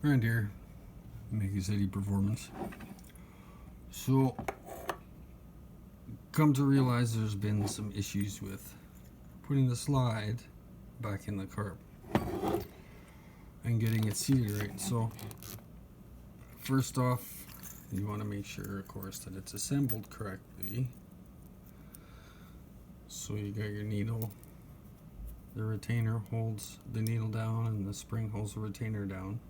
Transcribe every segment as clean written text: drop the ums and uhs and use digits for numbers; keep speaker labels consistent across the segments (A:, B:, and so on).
A: Around here, Mega City Performance. So, come to realize there's been some issues with putting the slide back in the carb and getting it seated right. So, first off, you want to make sure, of course, that it's assembled correctly. So you got your needle. The retainer holds the needle down and the spring holds the retainer down.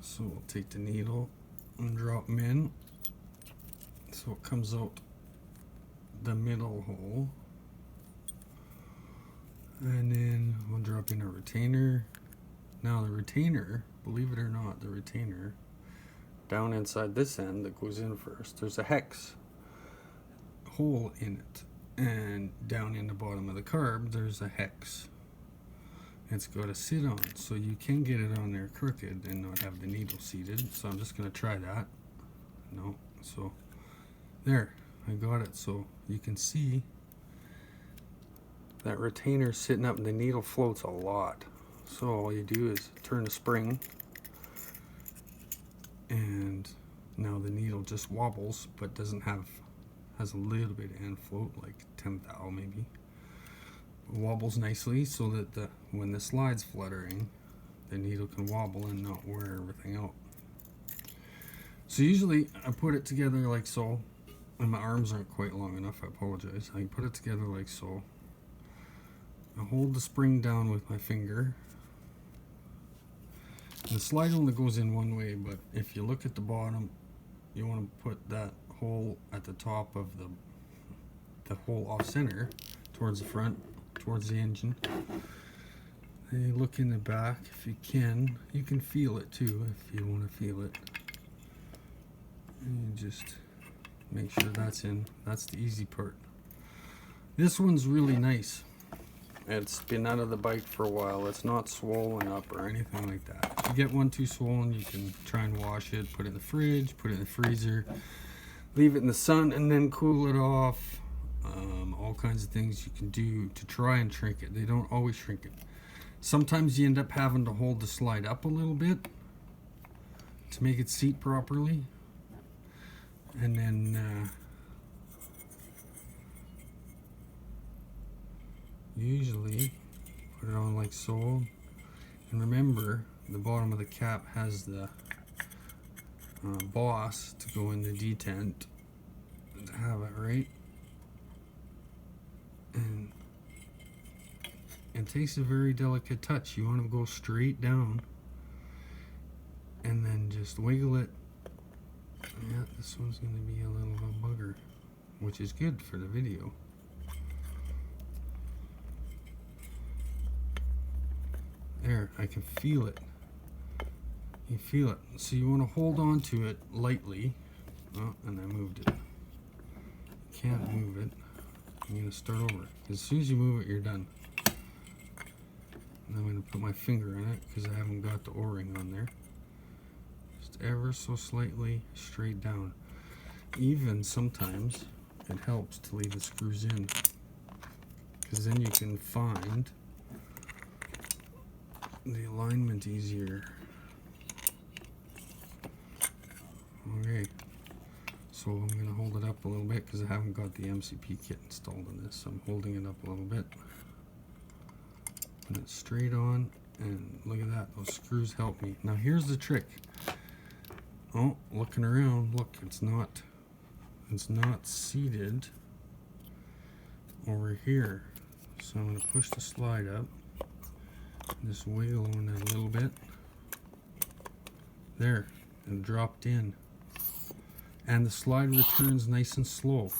A: So we'll take the needle and drop them in so it comes out the middle hole, and then we'll drop in a retainer. Now the retainer, believe it or not, the retainer down inside this end that goes in first, there's a hex hole in it, and down in the bottom of the carb there's a hex it's got to sit on, so you can get it on there crooked and not have the needle seated. So I'm just going to try that. No, so there, I got it. So you can see that retainer sitting up and the needle floats a lot. So all you do is turn the spring and now the needle just wobbles but has a little bit of end float, like 10th thou maybe. Wobbles nicely so that when the slide's fluttering, the needle can wobble and not wear everything out. So usually I put it together like so, and my arms aren't quite long enough, I apologize. I put it together like so. I hold the spring down with my finger. The slide only goes in one way, but if you look at the bottom, you want to put that hole at the top of the hole off center towards the front, towards the engine. And you look in the back if you can. You can feel it too if you want to feel it. And you just make sure that's in. That's the easy part. This one's really nice. It's been out of the bike for a while. It's not swollen up or anything like that. If you get one too swollen, you can try and wash it, put it in the fridge, put it in the freezer, leave it in the sun, and then cool it off. All kinds of things you can do to try and shrink it. They don't always shrink it. Sometimes you end up having to hold the slide up a little bit to make it seat properly. And then usually put it on like so. And remember, the bottom of the cap has the boss to go in the detent to have it right. And it takes a very delicate touch. You want to go straight down and then just wiggle it. Yeah, this one's going to be a little bugger, which is good for the video. There, I can feel it. You feel it. So you want to hold on to it lightly. Oh, and I moved it. You can't move it. I'm going to start over. As soon as you move it, you're done. And I'm going to put my finger on it because I haven't got the O-ring on there. Just ever so slightly straight down. Even sometimes it helps to leave the screws in, because then you can find the alignment easier. Okay. So I'm going to hold it up a little bit because I haven't got the MCP kit installed in this. So I'm holding it up a little bit. Put it straight on, and look at that. Those screws help me. Now here's the trick. Oh, looking around, look, it's not seated over here. So I'm going to push the slide up. Just wiggle on it a little bit. There, and dropped in. And the slide returns nice and slow.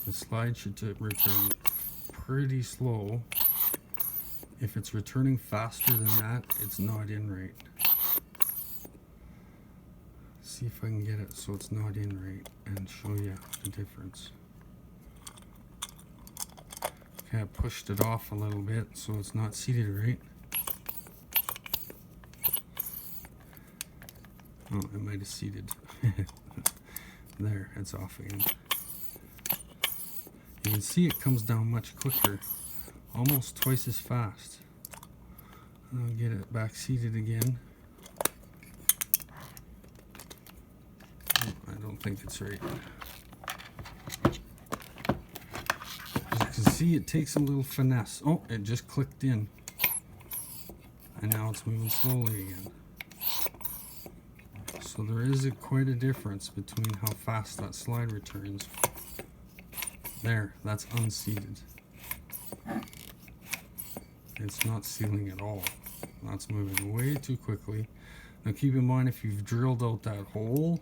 A: The slide should return pretty slow. If it's returning faster than that, it's not in right. See if I can get it so it's not in right and show you the difference. Okay, I pushed it off a little bit so it's not seated right. Oh, it might have seated. There, it's off again. You can see it comes down much quicker, almost twice as fast. I'll get it back seated again. Oh, I don't think it's right. As you can see, it takes a little finesse. Oh, it just clicked in. And now it's moving slowly again. So there is quite a difference between how fast that slide returns. There, that's unseated. It's not sealing at all. That's moving way too quickly. Now keep in mind, if you've drilled out that hole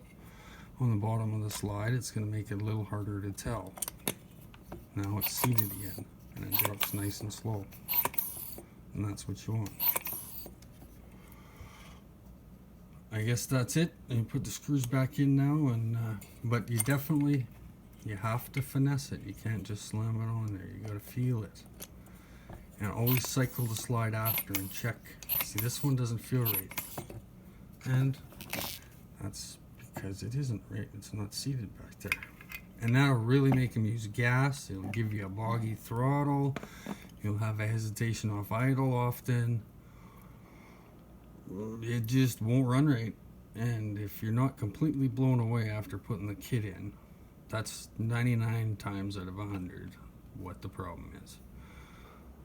A: on the bottom of the slide, it's going to make it a little harder to tell. Now it's seated again, and it drops nice and slow. And that's what you want. I guess that's it. You put the screws back in now, and but you have to finesse it. You can't just slam it on there. You got to feel it. And always cycle the slide after and check. See, this one doesn't feel right. And that's because it isn't right. It's not seated back there. And that'll really make them use gas. It'll give you a boggy throttle. You'll have a hesitation off idle often. It just won't run right. And if you're not completely blown away after putting the kit in, that's 99 times out of 100 what the problem is.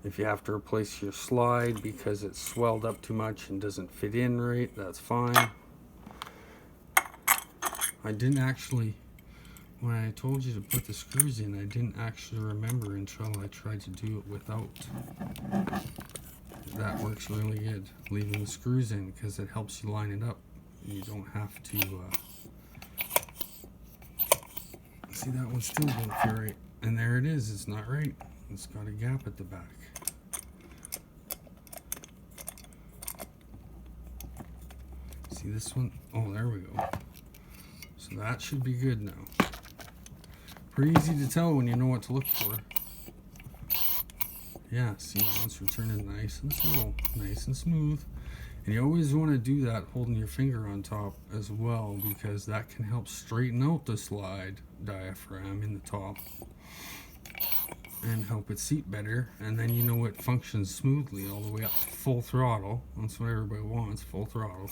A: If you have to replace your slide because it's swelled up too much and doesn't fit in right, that's fine. I didn't actually, when I told you to put the screws in, I didn't actually remember until I tried to do it without. That works really good, leaving the screws in, because it helps you line it up. You don't have to see, that one still don't feel right, and there it is. It's not right. It's got a gap at the back. See this one? Oh, there we go. So that should be good now. Pretty easy to tell when you know what to look for. Yeah, see, now it's returning nice and slow, nice and smooth. And you always want to do that holding your finger on top as well, because that can help straighten out the slide diaphragm in the top and help it seat better. And then you know it functions smoothly all the way up to full throttle. That's what everybody wants, full throttle.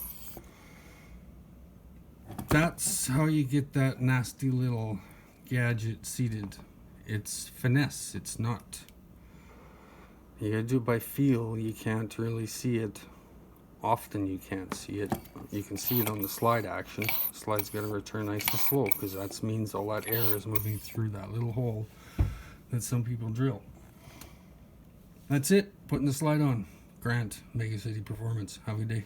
A: That's how you get that nasty little gadget seated. It's finesse. It's not. You gotta do it by feel. You can't really see it. Often you can't see it. You can see it on the slide action. The slide's gotta return nice and slow, because that means all that air is moving through that little hole that some people drill. That's it. Putting the slide on. Grant, Mega City Performance. Have a good day.